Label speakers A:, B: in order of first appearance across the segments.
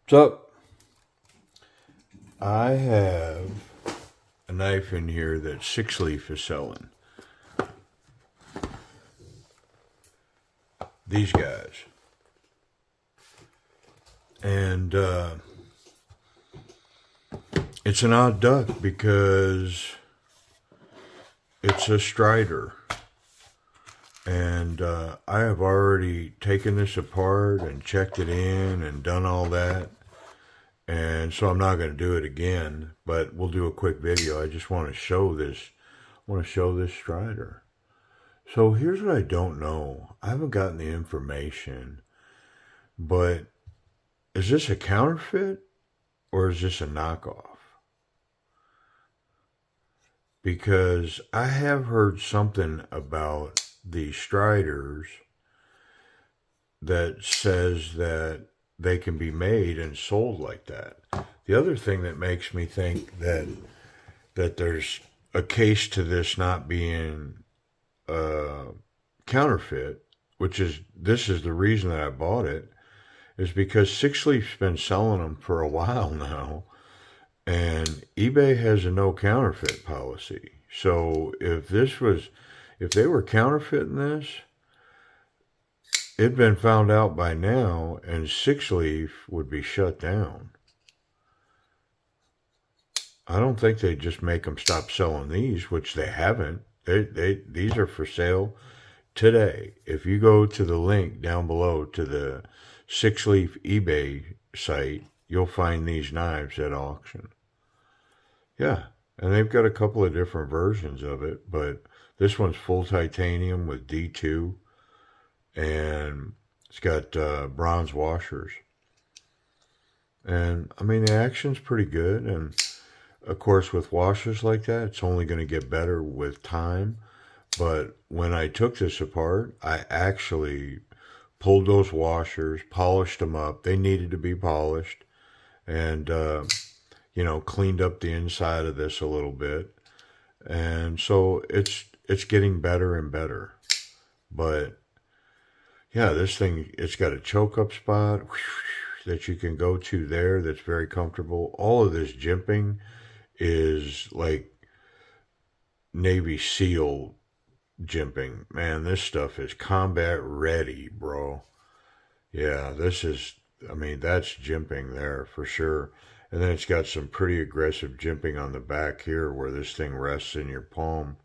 A: What's up? I have a knife in here that 6-Leaf is selling. These guys. And it's an odd duck because it's a Strider. And I have already taken this apart and checked it in and done all that. And so I'm not going to do it again, but we'll do a quick video. I just want to show this. I want to show this Strider. So here's what I don't know. I haven't gotten the information, but is this a counterfeit or is this a knockoff? Because I have heard something about these Striders that says that they can be made and sold like that. The other thing that makes me think that there's a case to this not being counterfeit, which is, this is the reason that I bought it, is because 6-Leaf's been selling them for a while now, and eBay has a no counterfeit policy. So if they were counterfeiting this, it'd been found out by now, and 6-Leaf would be shut down. I don't think they just make them stop selling these, which they haven't. These are for sale today. If you go to the link down below to the 6-Leaf eBay site, you'll find these knives at auction. Yeah, and they've got a couple of different versions of it, but this one's full titanium with D2. And it's got bronze washers. And, I mean, the action's pretty good. And, of course, with washers like that, it's only going to get better with time. But when I took this apart, I actually pulled those washers, polished them up. They needed to be polished. And, you know, cleaned up the inside of this a little bit. And so it's getting better and better. But yeah, this thing, it's got a choke up spot that you can go to there that's very comfortable. All of this jimping is like Navy SEAL jimping. Man, this stuff is combat ready, bro. Yeah, this is, I mean, that's jimping there for sure. And then it's got some pretty aggressive jimping on the back here where this thing rests in your palm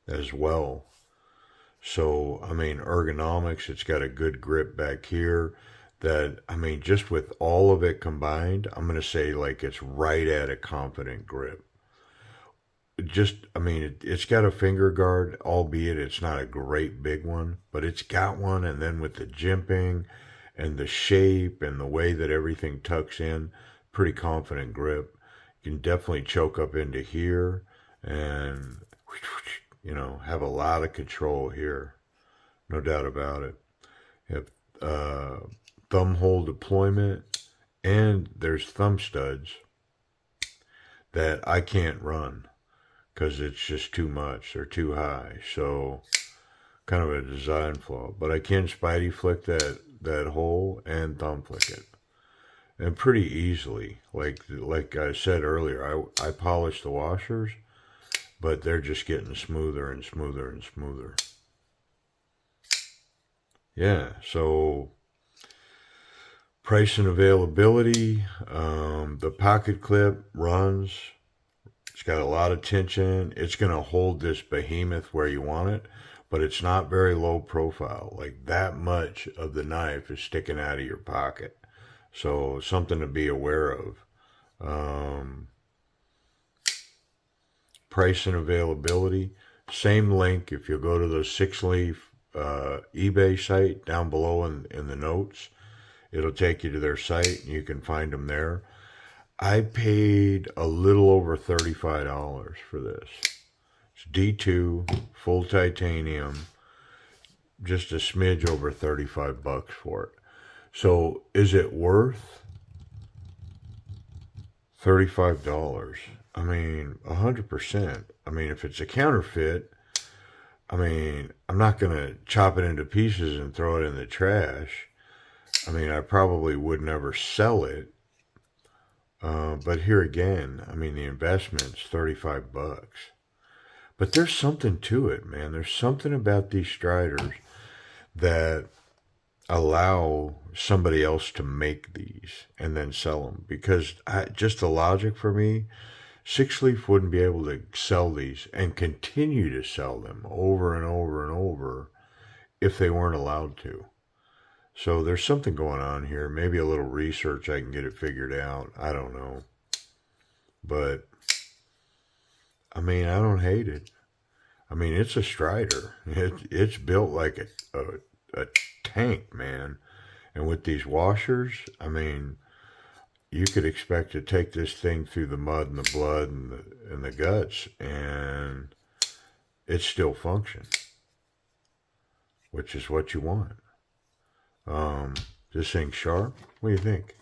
A: as well. So, I mean, ergonomics, it's got a good grip back here that, I mean, just with all of it combined, I'm going to say like it's right at a confident grip. Just, I mean, it's got a finger guard, albeit it's not a great big one, but it's got one. And then with the jimping and the shape and the way that everything tucks in, pretty confident grip. You can definitely choke up into here and, you know, have a lot of control here. No doubt about it. You have thumb hole deployment, and there's thumb studs that I can't run because it's just too much. They're too high. So kind of a design flaw. But I can spidey flick that hole and thumb flick it. And pretty easily. Like I said earlier, I polished the washers, but they're just getting smoother and smoother and smoother. Yeah, so price and availability. The pocket clip runs. It's got a lot of tension. It's going to hold this behemoth where you want it, but it's not very low profile. Like that much of the knife is sticking out of your pocket. So something to be aware of. Price and availability. Same link if you go to the 6-Leaf eBay site down below in the notes. It'll take you to their site and you can find them there. I paid a little over $35 for this. It's D2, full titanium, just a smidge over 35 bucks for it. So is it worth $35? I mean, 100%. I mean, if it's a counterfeit, I mean, I'm not going to chop it into pieces and throw it in the trash. I mean, I probably would never sell it. But here again, I mean, the investment's $35. But there's something to it, man. There's something about these Striders that allow somebody else to make these and then sell them. Because just the logic for me, Six Leaf wouldn't be able to sell these and continue to sell them over and over and over if they weren't allowed to. So there's something going on here. Maybe a little research, I can get it figured out. I don't know. But, I mean, I don't hate it. I mean, it's a Strider. It's built like a tank, man. And with these washers, I mean, you could expect to take this thing through the mud and the blood and the guts, and it still functions, which is what you want. This thing's sharp. What do you think?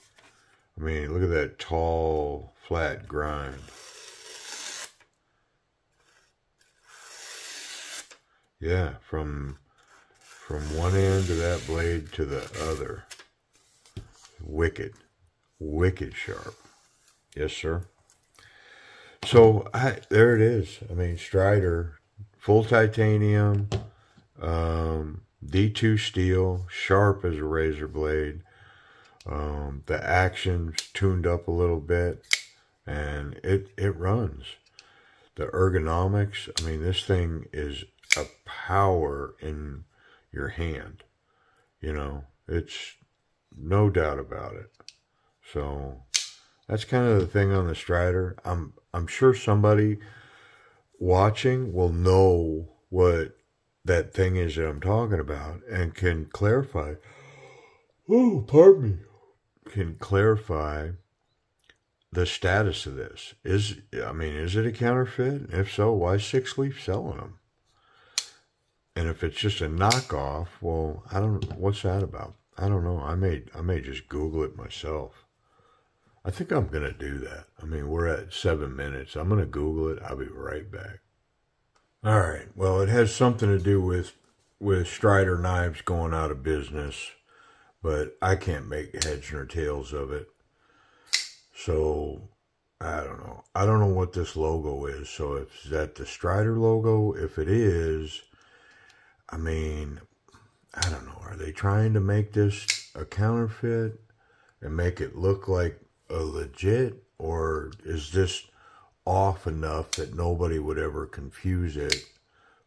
A: I mean, look at that tall, flat grind. Yeah, from one end of that blade to the other. Wicked sharp. Yes, sir. So there it is. I mean, Strider, full titanium, D2 steel, sharp as a razor blade. The action's tuned up a little bit, and it runs. The ergonomics, I mean, this thing is a power in your hand. You know, it's no doubt about it. So that's kind of the thing on the Strider. I'm sure somebody watching will know what that thing is that I'm talking about and can clarify. Oh, pardon me. Can clarify the status of this. Is it a counterfeit? If so, why is Six Leaf selling them? And if it's just a knockoff, well, I don't. What's that about? I don't know. I may just Google it myself. I think I'm gonna do that. I mean, we're at 7 minutes. I'm gonna Google it. I'll be right back. All right. Well, it has something to do with Strider knives going out of business, but I can't make heads nor tails of it. So I don't know. I don't know what this logo is. So is that the Strider logo? If it is, I mean, I don't know. Are they trying to make this a counterfeit and make it look like a legit? Or is this off enough that nobody would ever confuse it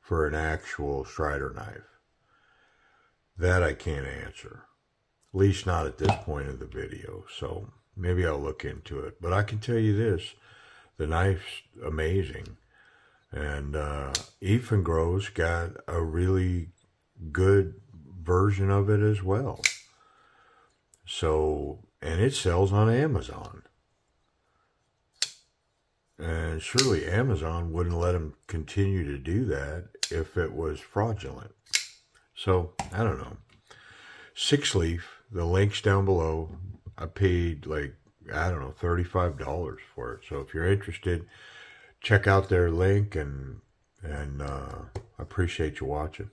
A: for an actual Strider knife? That I can't answer. At least not at this point of the video. So maybe I'll look into it. But I can tell you this. The knife's amazing. And Ethangro's got a really good version of it as well. So, and it sells on Amazon. And surely Amazon wouldn't let them continue to do that if it was fraudulent. So, I don't know. Six Leaf, the link's down below. I paid like, I don't know, $35 for it. So if you're interested, check out their link, and I appreciate you watching.